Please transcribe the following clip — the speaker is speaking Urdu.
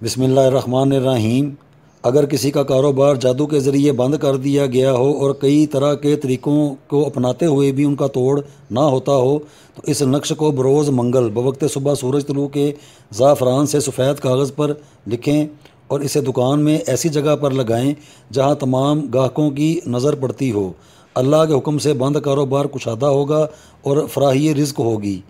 بسم اللہ الرحمن الرحیم۔ اگر کسی کا کاروبار جادو کے ذریعے بند کر دیا گیا ہو اور کئی طرح کے طریقوں کو اپناتے ہوئے بھی ان کا توڑ نہ ہوتا ہو تو اس نقش کو بروز منگل بوقت صبح سورج طلوع کے زعفران سے سفید کاغذ پر لکھیں اور اسے دکان میں ایسی جگہ پر لگائیں جہاں تمام گاہکوں کی نظر پڑتی ہو۔ اللہ کے حکم سے بند کاروبار کشادہ ہوگا اور فراہی رزق ہوگی۔